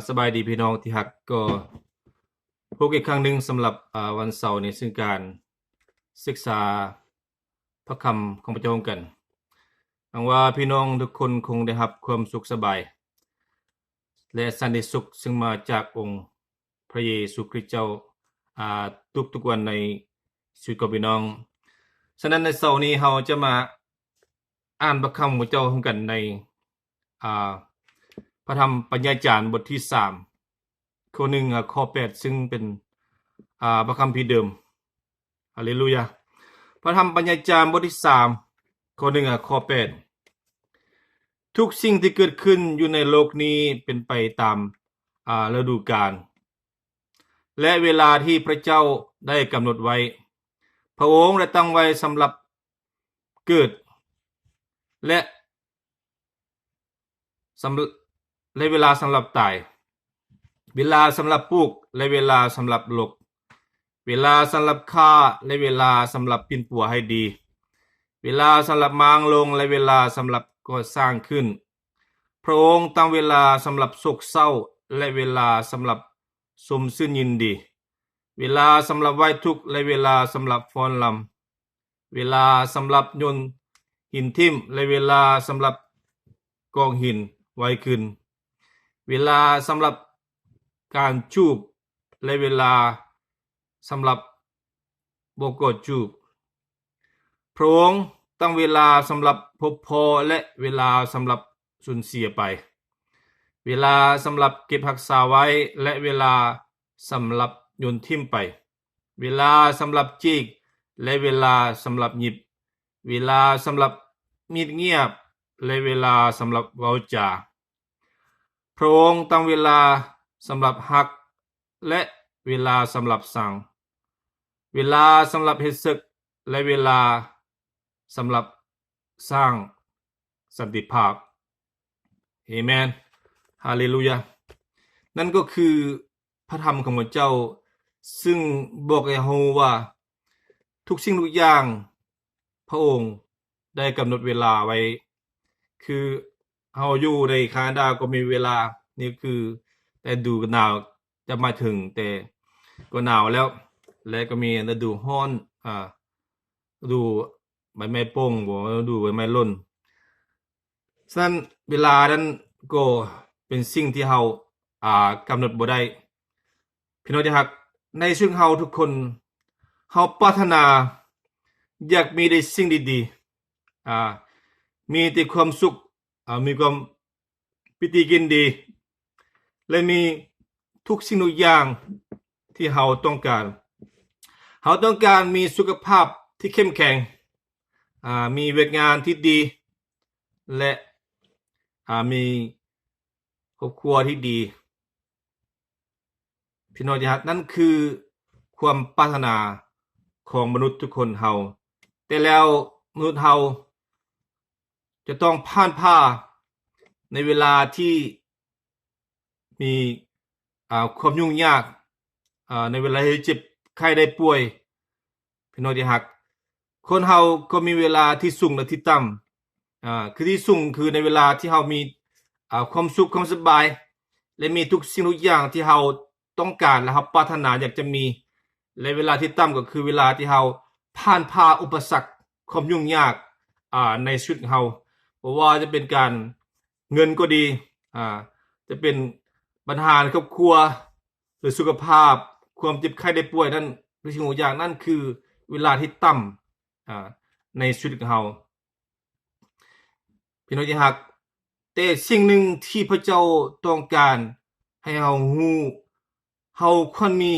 สบายดีพี่น้องที่ฮักก็พบอีกครั้งหนึ่งสำหรับวันเสาร์นี้ซึ่งการศึกษาพระคำของพระเจ้ากันหวังว่าพี่น้องทุกคนคงได้รับความสุขสบายและสันติสุขซึ่งมาจากองค์พระเยซูคริสต์เจ้าทุกๆวันในชีวิตของพี่น้องฉะนั้นในเสาร์นี้เราจะมาอ่านพระคำของพระเจ้ากันในอ่าพระธรรมปัญญาจารย์บทที่3ข้อ1ข้อ8ซึ่งเป็นพระคัมภีร์เดิมฮาเลลูยาพระธรรมปัญญาจารย์บทที่3ข้อ1ข้อ8ทุกสิ่งที่เกิดขึ้นอยู่ในโลกนี้เป็นไปตามฤดูกาลและเวลาที่พระเจ้าได้กำหนดไว้พระองค์ได้ตั้งไว้สำหรับเกิดและเวลาสำหรับตายเวลาสำหรับปลูกและเวลาสำหรับหลกเวลาสำหรับฆ่าและเวลาสำหรับปิ่นปัวให้ดีเวลาสำหรับมางลงและเวลาสำหรับก่อสร้างขึ้นพระองค์ตั้งเวลาสำหรับโศกเศร้าและเวลาสำหรับสมชื่นยินดีเวลาสำหรับไว้ทุกข์และเวลาสำหรับฟ้อนรำเวลาสำหรับโยนหินทิ่มและเวลาสำหรับกองหินไว้ขึ้นเวลาสำหรับการจูบและเวลาสำหรับบ่กอดจูบพระองค์ตั้งเวลาสำหรับพบพอและเวลาสำหรับสูญเสียไปเวลาสำหรับเก็บรักษาไว้และเวลาสำหรับโยนทิ่มไปเวลาสำหรับจีกและเวลาสำหรับหยิบเวลาสำหรับมีดเงียบและเวลาสำหรับเว้าจาพระองค์ตั้งเวลาสำหรับหักและเวลาสำหรับสั่งเวลาสำหรับเฮ็ดศึกและเวลาสำหรับสร้างสันติภาพเอเมนฮาเลลูยานั่นก็คือพระธรรมของพระเจ้าซึ่งบอกให้เราว่าทุกสิ่งทุกอย่างพระองค์ได้กำหนดเวลาไว้คือเฮาอยู่ในแคนาดาก็มีเวลานี่คือแต่ฤดูหนาวจะมาถึงแต่ก็หนาวแล้วและก็มีฤดูร้อนฤดูใบไม้ป่งบ่ฤดูใบไม้หล่นฉะนั้นเวลานั้นก็เป็นสิ่งที่เฮากำหนดบ่ได้พี่น้องที่รักในซึ่งเฮาทุกคนเฮาปรารถนาอยากมีได้สิ่งดีๆมีแต่ความสุขมีความปิติยินดีและมีทุกสิ่งทุกอย่างที่เฮาต้องการเฮาต้องการมีสุขภาพที่เข้มแข็งมีเวทงานที่ดีและมีครอบครัวที่ดีพี่น้องที่รักนั่นคือความปรารถนาของมนุษย์ทุกคนเฮาแต่แล้วมนุษย์เฮาจะต้องผ่านผ้าในเวลาที่มีความยุ่งยากในเวลาที่เจ็บไข้ได้ป่วยพี่น้องที่รักคนเฮาก็มีเวลาที่สูงและที่ต่ำคือที่สูงคือในเวลาที่เฮามีความสุขความสบายและมีทุกสิ่งทุกอย่างที่เฮาต้องการและเฮาปรารถนาอยากจะมีและเวลาที่ต่ำก็คือเวลาที่เฮาผ่านผ้าอุปสรรคความยุ่งยากในชีวิตเฮาบ่ว่าจะเป็นการเงินก็ดีจะเป็นปัญหาในครอบครัวหรือสุขภาพความเจ็บไข้ได้ป่วยนั่นทุกสิ่งทุกอย่างนั่นคือเวลาที่ต่ำในชีวิตของเฮาพี่น้องที่รักแต่สิ่งหนึ่งที่พระเจ้าต้องการให้เฮาฮู้เฮาควรมี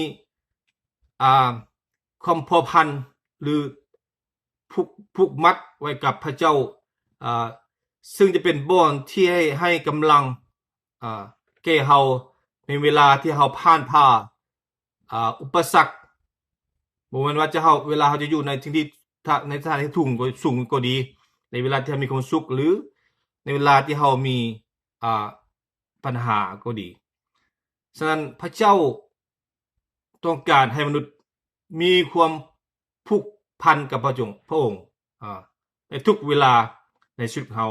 ความพัวพันหรือผูกมัดไว้กับพระเจ้าซึ่งจะเป็นบ่อนที่ให้กำลังแก่เฮาในเวลาที่เฮาผ่านผ้าอุปสรรคบ่แม่นว่าจะเฮาเวลาเฮาจะอยู่ในที่ในสถานที่สูงก็ดีในเวลาที่เฮามีความสุขหรือในเวลาที่เฮามีปัญหาก็ดีฉะนั้นพระเจ้าต้องการให้มนุษย์มีความผูกพันกับพระองค์ในทุกเวลาในชีวิตเฮา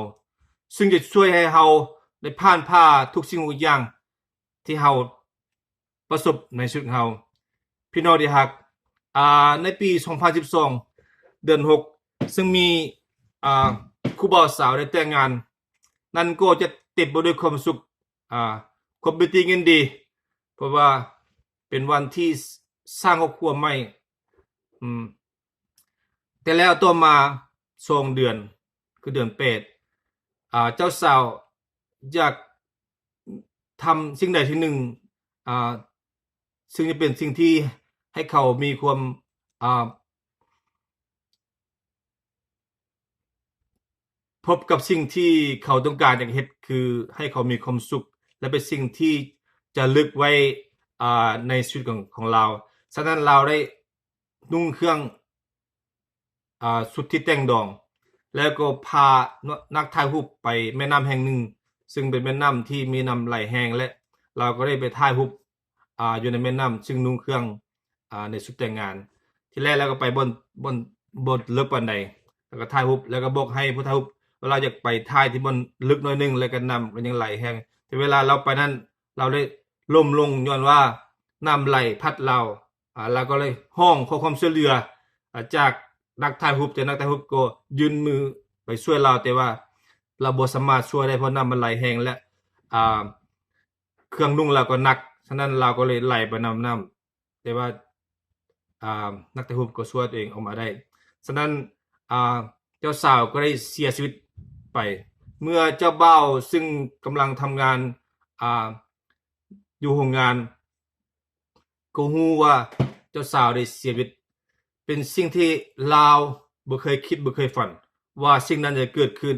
ซึ่งจะช่วยให้เฮาได้ผ่านผ้าทุกสิ่งทุกอย่าง ที่เฮาประสบในชีวิตเฮาพี่น้องที่ฮักในปี2012เดือน6ซึ่งมีคู่บ่าวสาวได้แต่งงานนั่นก็จะเต็มไปด้วยความสุขความเป็นจริงกันดีเพราะว่าเป็นวันที่สร้างครอบครัวใหม่แต่แล้วต่อมา2เดือนคือเดือน8เจ้าสาวอยากทำสิ่งใดสิ่งหนึ่งซึ่งจะเป็นสิ่งที่ให้เขามีความพบกับสิ่งที่เขาต้องการอยากเฮ็ดคือให้เขามีความสุขและเป็นสิ่งที่จะลึกไว้ในชีวิตของเราฉะนั้นเราได้นุ่งเครื่องสุดที่แต่งดองแล้วก็พานักถ่ายรูปไปแม่น้ำแห่งหนึ่งซึ่งเป็นแม่น้ำที่มีน้ำไหลแห้งและเราก็ได้ไปถ่ายรูปอยู่ในแม่น้ำซึ่งนุ่งเครื่องในชุดแต่งงานที่แรกแล้วก็ไปบนลึกปานใดแล้วก็ถ่ายรูปแล้วก็บอกให้ผู้ถ่ายรูปเวลาอยากไปถ่ายที่บนลึกหน่อยนึงแล้วก็น้ำมันยังไหลแห้งแต่เวลาเราไปนั้นเราได้ล่มลงย้อนว่าน้ำไหลพัดเราเราก็เลยห้องขอความช่วยเหลือจากนักถ่ายรูปแต่นักถ่ายรูปก็ยื่นมือไปช่วยเราแต่ว่าเราบ่สามารถช่วยได้เพราะน้ำมันไหลแห้งและเครื่องนุ่งเราก็หนักฉะนั้นเราก็เลยไหลไปน้ำแต่ว่านักถ่ายรูปก็ช่วยตัวเองออกมาได้ฉะนั้นเจ้าสาวก็ได้เสียชีวิตไปเมื่อเจ้าบ่าวซึ่งกำลังทำงานอยู่โรงงานก็ฮู้ว่าเจ้าสาวได้เสียชีวิตเป็นสิ่งที่ลาวบ่เคยคิดบ่เคยฝันว่าสิ่งนั้นจะเกิดขึ้น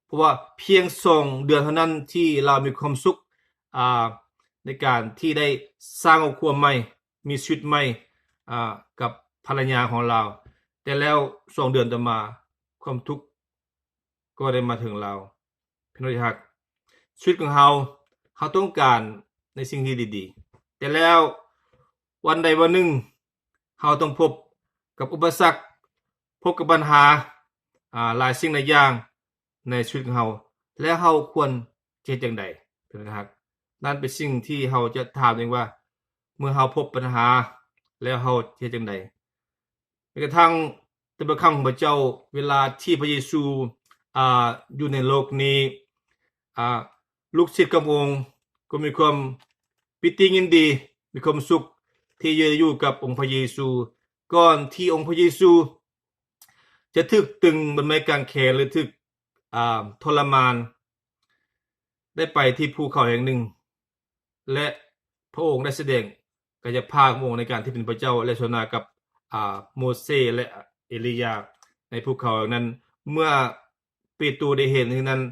เพราะว่าเพียง2เดือนเท่านั้นที่เรามีความสุขในการที่ได้สร้างครอบครัวใหม่มีชีวิตใหม่กับภรรยาของเราแต่แล้ว2เดือนต่อมาความทุกข์ก็ได้มาถึงเราพี่น้องที่รักชีวิตของเราต้องการในสิ่งที่ดีๆแต่แล้ววันใดวันหนึ่งเราต้องพบกับอุปสรรคพบกับปัญหาหลายสิ่งหลายอย่างในชีวิตของเราและเราควรเฮ็ดจังได๋พี่น้องที่รักนั่นเป็นสิ่งที่เราจะถามเองว่าเมื่อเราพบปัญหาแล้วเราเฮ็ดจังได๋แม้กระทั่งแต่บางครั้งพระเจ้าเวลาที่พระเยซูอยู่ในโลกนี้ลูกศิษย์ขององค์ก็มีความปิติยินดีมีความสุขที่จะอยู่กับองค์พระเยซูก่อนที่องค์พระเยซูจะถูกตึงบนไม้กางเขนหรือถูกทรมานได้ไปที่ภูเขาแห่งหนึ่งและพระองค์ได้แสดงกายภาพขององค์ในการที่เป็นพระเจ้าและสนทนากับโมเสสและเอลียาในภูเขานั้นเมื่อเปโตรได้เห็นที่นั้น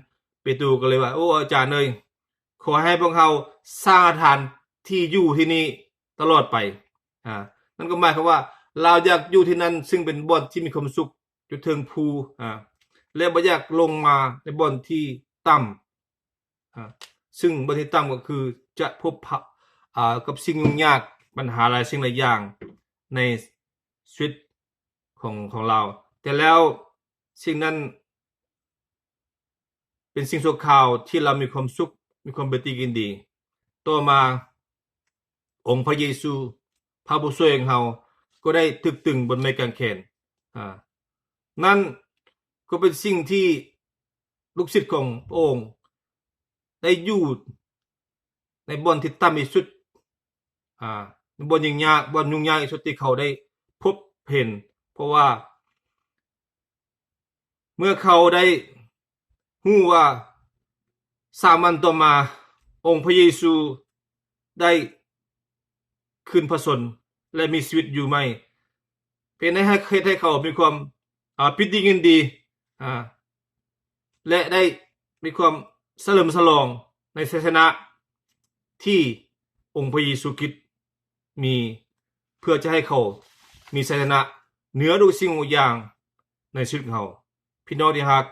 เปโตรก็เลยว่าโอ้อาจารย์เอ้ยขอให้พวกเราสร้างสถานที่อยู่ที่นี่ตลอดไปนั่นก็หมายความว่าเราอยากอยู่ที่นั่นซึ่งเป็นบ่อนที่มีความสุขอยู่เทิงภูและบ่อยากลงมาในบ่อนที่ต่ำซึ่งบ่อนที่ต่ำก็คือจะพบกับสิ่งยุ่งยากปัญหาหลายสิ่งหลายอย่างในชีวิตของเราแต่แล้วสิ่งนั้นเป็นสิ่งชั่วคราวที่เรามีความสุขมีความเป็นกินดีต่อมาองค์พระเยซูพระผู้ช่วยของเราก็ได้ถูกตึงบนไม้กางเขนนั่นก็เป็นสิ่งที่ลูกศิษย์ของพระองค์ได้อยู่ในบ่อนที่ต่ำที่สุดบ่อนยุ่งยากที่สุดที่เขาได้พบเห็นเพราะว่าเมื่อเขาได้ฮู้ว่า3 วันต่อมาองค์พระเยซูได้ขึ้นพระชนม์และมีชีวิตอยู่ใหม่เป็นให้เขามีความปิติยินดีและได้มีความเฉลิมฉลองในศาสนาที่องค์พระเยซูคริสต์มีเพื่อจะให้เขามีชัยชนะเหนือทุกสิ่งทุกอย่างในชีวิตของเขาพี่น้องที่รัก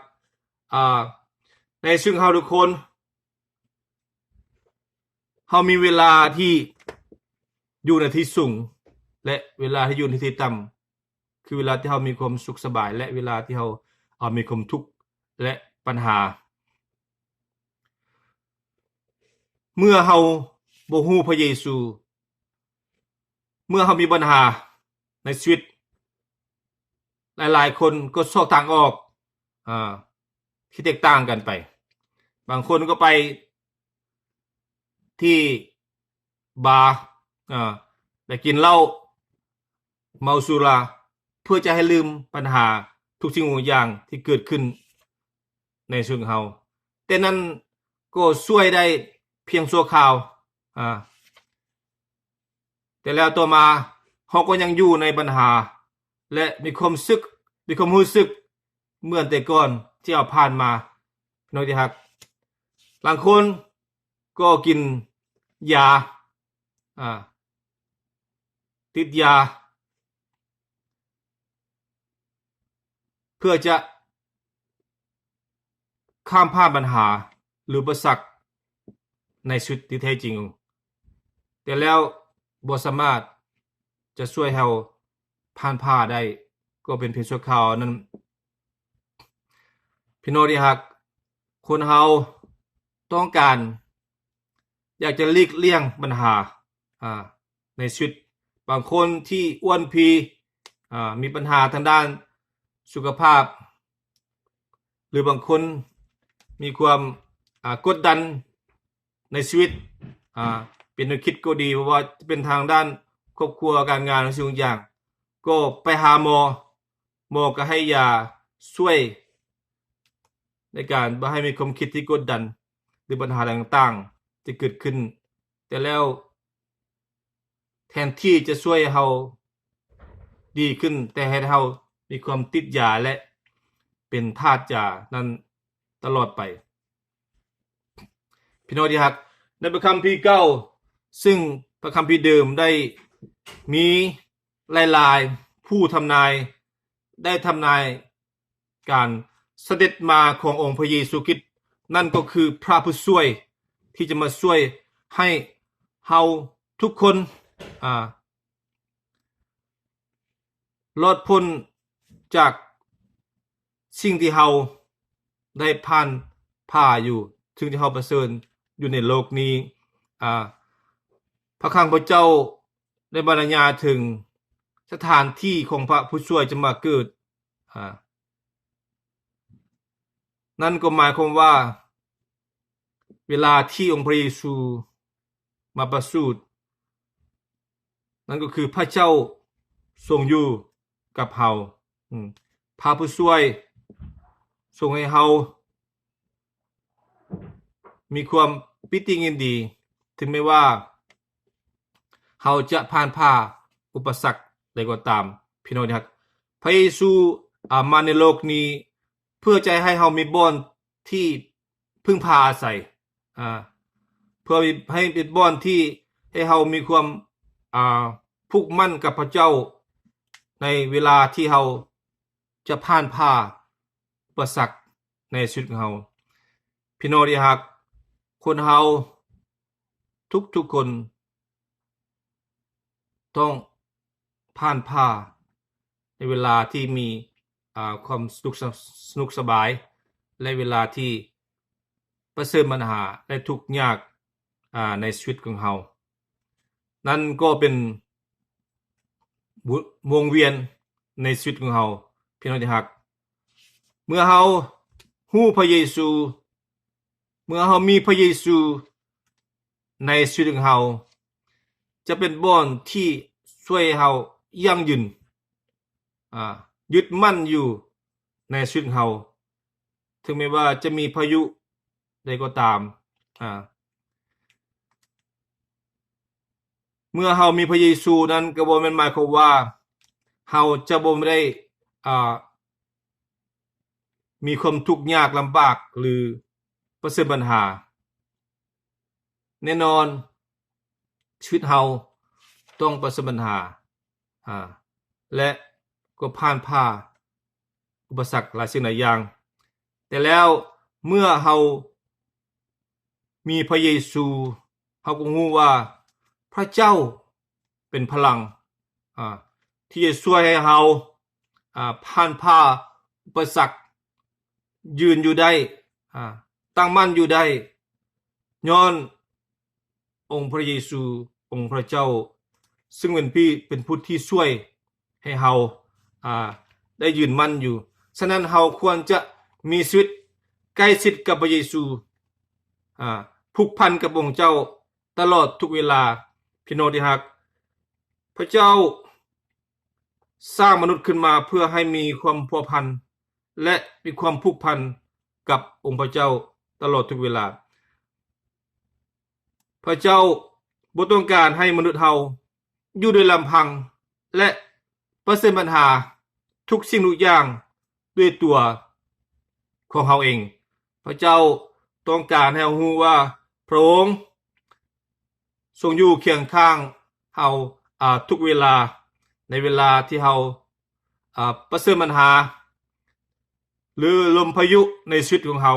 ในชีวิตของเราทุกคนเรามีเวลาที่อยู่ในที่สูงและเวลาที่อยู่ในที่ต่ำคือเวลาที่เรามีความสุขสบายและเวลาที่เรามีความทุกข์และปัญหาเมื่อเรา บ่ฮู้พระเยซูเมื่อเฮามีปัญหาในชีวิตหลายๆคนก็ซอกทางออกที่แตกต่างกันไปบางคนก็ไปที่บาร์ไปกินเหล้าเมาสุราเพื่อจะให้ลืมปัญหาทุกสิ่งทุกอย่างที่เกิดขึ้นในชีวิตของเฮาแต่นั้นก็ช่วยได้เพียงชั่วคราวแต่แล้วต่อมาเฮาก็ยังอยู่ในปัญหาและมีความรู้สึกเหมือนแต่ก่อนที่เอาผ่านมาน้อยที่ฮักบางคนก็กินยาติดยาเพื่อจะข้ามผ่านปัญหาหรืออุปสรรคในชีวิตที่แท้จริงแต่แล้วบ่สามารถจะช่วยให้เราผ่านพ้าได้ก็เป็นเพียงชั่วคราวนั้นพี่น้องที่ฮักคนเฮาต้องการอยากจะหลีกเลี่ยงปัญหาในชีวิตบางคนที่อ้วนพีมีปัญหาทางด้านสุขภาพหรือบางคนมีความกดดันในชีวิตเป็นแนวคิดก็ดีเพราะว่าจะเป็นทางด้านครอบครัวการงานทุกอย่างก็ไปหาหมอก็ให้ยาช่วยในการบ่ให้มีความคิดที่กดดันหรือปัญหาต่างๆที่เกิดขึ้นแต่แล้วแทนที่จะช่วยเราดีขึ้นแต่ให้เรามีความติดยาและเป็นทาสยานั้นตลอดไปพี่น้องที่รักในพระคัมภีร์เก่าซึ่งพระคัมภีร์เดิมได้มีหลายๆผู้ทำนายได้ทำนายการเสด็จมาขององค์พระเยซูคริสต์นั่นก็คือพระผู้ช่วยที่จะมาช่วยให้เฮาทุกคนรอดพ้นจากสิ่งที่เฮาได้ผ่านผ่าอยู่ซึ่งที่เฮาประเสริญอยู่ในโลกนี้พระข้าพเจ้าได้บรรยายถึงสถานที่ของพระผู้ช่วยจะมาเกิดนั่นก็หมายความว่าเวลาที่องค์พระเยซูมาประสูตินั่นก็คือพระเจ้าทรงอยู่กับเฮาพระผู้ช่วยทรงให้เฮามีความปิติยินดีถึงไม่ว่าเฮาจะผ่านผ่าอุปสรรคใดก็ตามพี่น้องครับพระเยซูมาในโลกนี้เพื่อจะให้เฮามีบ่อนที่พึ่งพาอาศัยเพื่อให้เป็นบ่อนที่ให้เฮามีความผูกมั่นกับพระเจ้าในเวลาที่เฮาจะผ่านผ่าอุปสรรคในชีวิตของเฮาพี่น้องที่รักคนเฮาทุกคนต้องผ่านผ่าในเวลาที่มีความสนุกสบายและเวลาที่ประเสริฐปัญหาและทุกข์ยากในชีวิตของเฮานั่นก็เป็นวงเวียนในชีวิตของเฮาพี่น้องที่รักเมื่อเฮาฮู้พระเยซูเมื่อเฮามีพระเยซูในชีวิตของเฮาจะเป็นบ่อนที่ช่วยเฮายั่งยืนยึดมั่นอยู่ในชีวิตของเฮาถึงแม้ว่าจะมีพายุใดก็ตามเมื่อเฮามีพระเยซูนั้นก็บ่แม่นหมายความว่าเฮาจะบ่ได้มีความทุกข์ยากลำบากหรือประสบปัญหาแน่นอนชีวิตเฮาต้องประสบปัญหาและก็ผ่านผ่าอุปสรรคหลายสิ่งหลายอย่างแต่แล้วเมื่อเฮามีพระเยซูเฮาก็รู้ว่าพระเจ้าเป็นพลังที่จะช่วยให้เฮาผ่านผ่าอุปสรรคยืนอยู่ได้ตั้งมั่นอยู่ได้ย้อน องค์พระเยซูองค์พระเจ้าซึ่งเป็นผู้ที่ช่วยให้เราได้ยืนมั่นอยู่ฉะนั้นเราควรจะมีชีวิตใกล้ชิดกับพระเยซูผูกพันกับองค์เจ้าตลอดทุกเวลาพี่น้องที่รักพระเจ้าสร้างมนุษย์ขึ้นมาเพื่อให้มีความพัวพันและมีความผูกพันกับองค์พระเจ้าตลอดทุกเวลาพระเจ้าบ่ต้องการให้มนุษย์เฮาอยู่โดยลำพังและประสบปัญหาทุกสิ่งทุกอย่างด้วยตัวของเฮาเองพระเจ้าต้องการให้เฮารู้ว่าพระองค์ทรงอยู่เคียงข้างเฮาทุกเวลาในเวลาที่เฮาประสบปัญหาหรือลมพายุในชีวิตของเฮา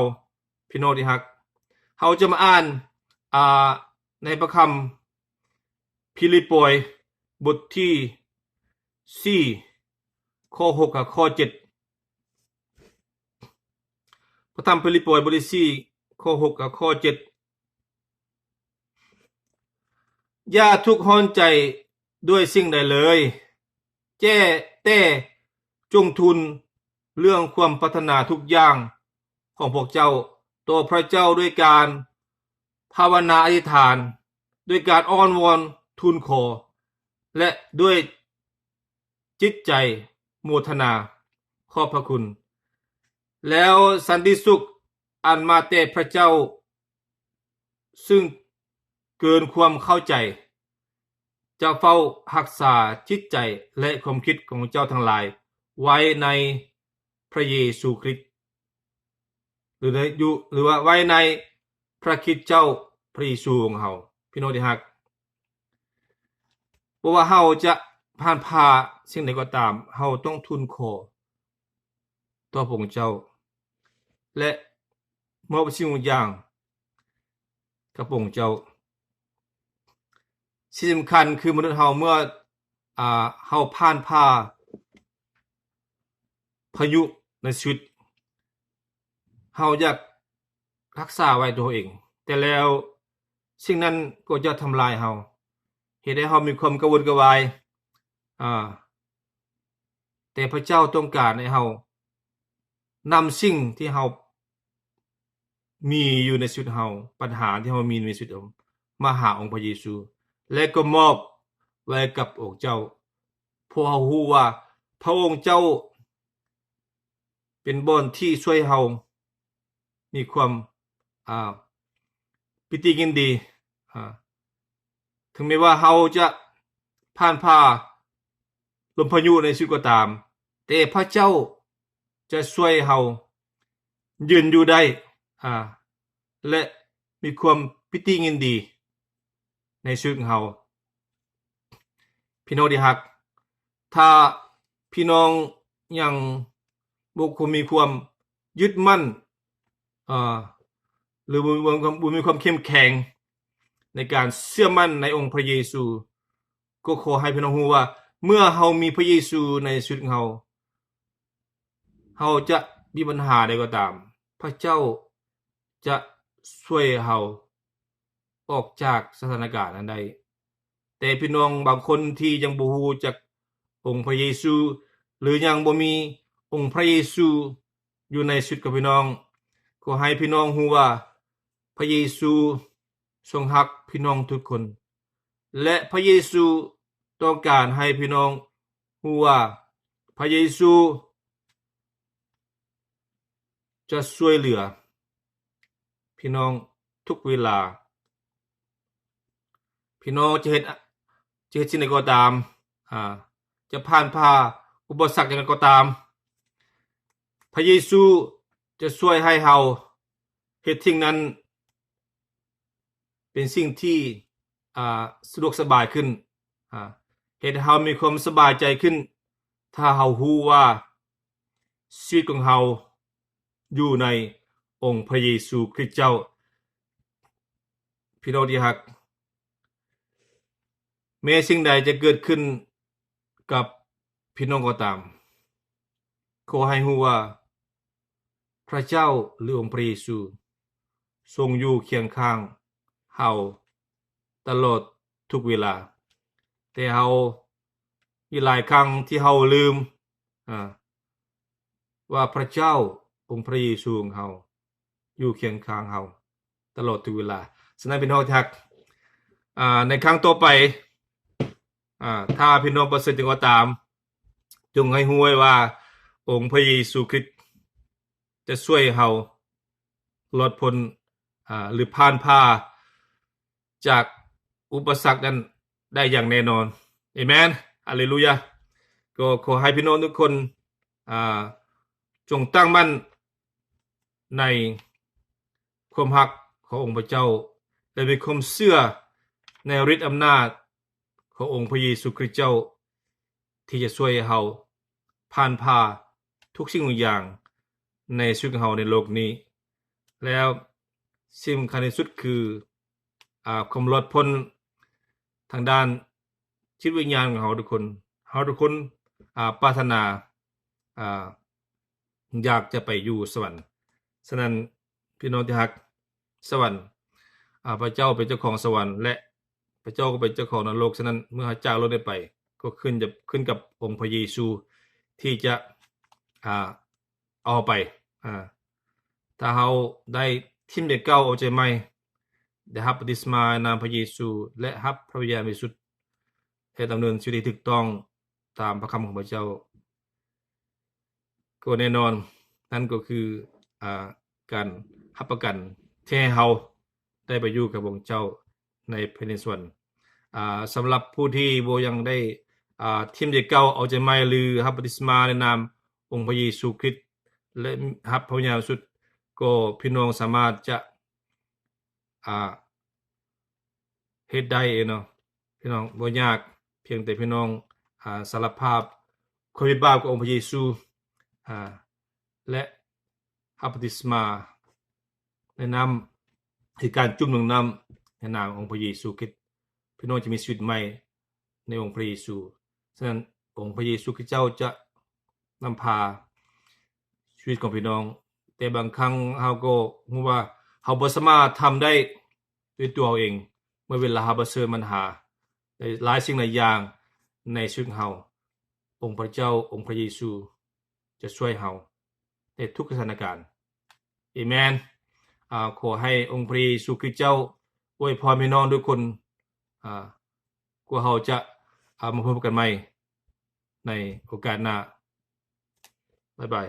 พี่น้องที่รักเฮาจะมาอ่านในพระคำฟิลิปปีบทที่4ข้อ6กับข้อ7พระธรรมฟิลิปปีบทที่4ข้อ6กับข้อ7อย่าทุกข์ร้อนใจด้วยสิ่งใดเลยแต่จงทูลเรื่องความปรารถนาทุกอย่างของพวกเจ้าต่อพระเจ้าด้วยการภาวนาอธิษฐานด้วยการอ้อนวอนทูลขอและด้วยจิตใจโมทนาขอบพระคุณแล้วสันติสุขอันมาแต่พระเจ้าซึ่งเกินความเข้าใจจะเฝ้ารักษาจิตใจและความคิดของเจ้าทั้งหลายไว้ในพระเยซูคริสต์หรือว่าไว้ในพระคริสต์เจ้าพระเยซูของเฮาพี่น้องที่รักเพราะว่าเฮาจะผ่านสิ่งใดก็ตามเฮาต้องทูลขอต่อพระองค์เจ้าและมอบสิ่งทุกอย่างกับพระองค์เจ้าสิ่งสำคัญคือมนุษย์เฮาเมื่อเฮาผ่านพายุในชีวิตเฮาอยากรักษาไว้ตัวเองแต่แล้วสิ่งนั้นก็จะทำลายเฮาเฮ็ดให้เฮามีความกระวนกระวายแต่พระเจ้าต้องการให้เฮานำสิ่งที่เฮามีอยู่ในชีวิตเฮาปัญหาที่เฮามีในชีวิตเฮามาหาองค์พระเยซูและก็มอบไว้กับองค์เจ้าเพราะเฮารู้ว่าพระองค์เจ้าเป็นบ่อนที่ช่วยเฮามีความปิติยินดีถึงแม้ว่าเฮาจะผ่านลมพายุในชีวิตก็ตามแต่พระเจ้าจะช่วยเฮายืนอยู่ได้และมีความปิติยินดีในชีวิตของเฮาพี่น้องที่รักถ้าพี่น้องยังบ่มีความยึดมั่นหรือบ่มีความเข้มแข็งในการเชื่อมั่นในองค์พระเยซูก็ขอให้พี่น้องรู้ว่าเมื่อเฮามีพระเยซูในชีวิตของเฮาจะมีปัญหาใดก็ตามพระเจ้าจะช่วยเฮาออกจากสถานการณ์นั้นได้แต่พี่น้องบางคนที่ยังบ่รู้จักองค์พระเยซูหรือยังบ่มีองค์พระเยซูอยู่ในชีวิตของพี่น้องขอให้พี่น้องรู้ว่าพระเยซูทรงรักพี่น้องทุกคนและพระเยซูต้องการให้พี่น้องรู้ว่าพระเยซูจะช่วยเหลือพี่น้องทุกเวลาพี่น้องจะเฮ็ดสิ่งใดก็ตามจะผ่านอุปสรรคอย่างไรก็ตามพระเยซูจะช่วยให้เฮาเฮ็ดสิ่งนั้นเป็นสิ่งที่สะดวกสบายขึ้นเฮ็ดให้เฮามีความสบายใจขึ้นถ้าเฮารู้ว่าชีวิตของเฮาอยู่ในองค์พระเยซูคริสต์เจ้าพี่น้องที่รักแม้สิ่งใดจะเกิดขึ้นกับพี่น้องก็ตามขอให้รู้ว่าพระเจ้าหรือองค์พระเยซูทรงอยู่เคียงข้างเฮา ตลอดทุกเวลาแต่เฮามีหลายครั้งที่เฮาลืมว่าพระเจ้าองค์พระเยซูของเฮาอยู่เคียงข้างเฮาตลอดทุกเวลาฉะนั้นพี่น้องทักในครั้งต่อไปถ้าพี่น้องบ่เชื่อจังก็ตามจงให้รู้ไว้ว่าองค์พระเยซูคริสต์จะช่วยเฮารอดพ้นหรือผ่านพาจากอุปสรรคนั้นได้อย่างแน่นอนเอเมนฮาเลลูยาก็ขอให้พี่น้องทุกคนจงตั้งมั่นในความรักขององค์พระเจ้าและมีความเชื่อในฤทธิ์อำนาจขององค์พระเยซูคริสต์เจ้าที่จะช่วยให้เราผ่านพาทุกสิ่งทุกอย่างในชีวิตของเราในโลกนี้แล้วสิ่งสำคัญที่สุดคือความรอดพ้นทางด้านจิตวิญญาณของเราทุกคนปรารถนาอยากจะไปอยู่สวรรค์ฉะนั้นพี่น้องที่รักสวรรค์พระเจ้าเป็นเจ้าของสวรรค์และพระเจ้าก็เป็นเจ้าของนรกฉะนั้นเมื่อพระเจ้าลงได้ไปก็ขึ้นกับองค์พระเยซูที่จะเอาไปถ้าเราได้ทิ่มเด็กเก่าเอาใจใหม่ได้รับบัพติศมาในนามพระเยซูและรับพระวิญญาณบริสุทธิ์ให้ดำเนินชีวิตที่ถูกต้องตามพระคำของพระเจ้าก็แน่นอนนั่นก็คือการรับประกันที่ให้เราได้ไปอยู่กับองค์เจ้าในแผ่นดินสวรรค์สำหรับผู้ที่บ่ยังได้ทิ่มเด็กเก่าเอาใจใหม่หรือรับบัพติศมาในนามองค์พระเยซูคริสต์และรับพระวิญญาณบริสุทธิ์ก็พี่น้องสามารถจะเฮ็ดได้เนาะพี่น้องบ่ยากเพียงแต่พี่น้องสารภาพความผิดบาปกับองค์พระเยซูและรับบัพติศมาในนามคือการจุ่มลงน้ำในนามองค์พระเยซูคริสต์พี่น้องจะมีชีวิตใหม่ในองค์พระเยซูฉะนั้นองค์พระเยซูคริสต์เจ้าจะนำพาชีวิตของพี่น้องแต่บางครั้งเฮาก็รู้ว่าเฮาบ่สามารถทำได้ด้วยตัวเราเองเมื่อเวลาเฮาเผชิญปัญหาหลายสิ่งหลายอย่างในชีวิตเฮาองค์พระเจ้าองค์พระเยซูจะช่วยเฮาในทุกสถานการณ์เอเมนขอให้องค์พระเยซูคริสต์เจ้าอวยพรพี่น้องทุกคนกว่าเฮาจะมาพบกันใหม่ในโอกาสหน้าบ๊ายบาย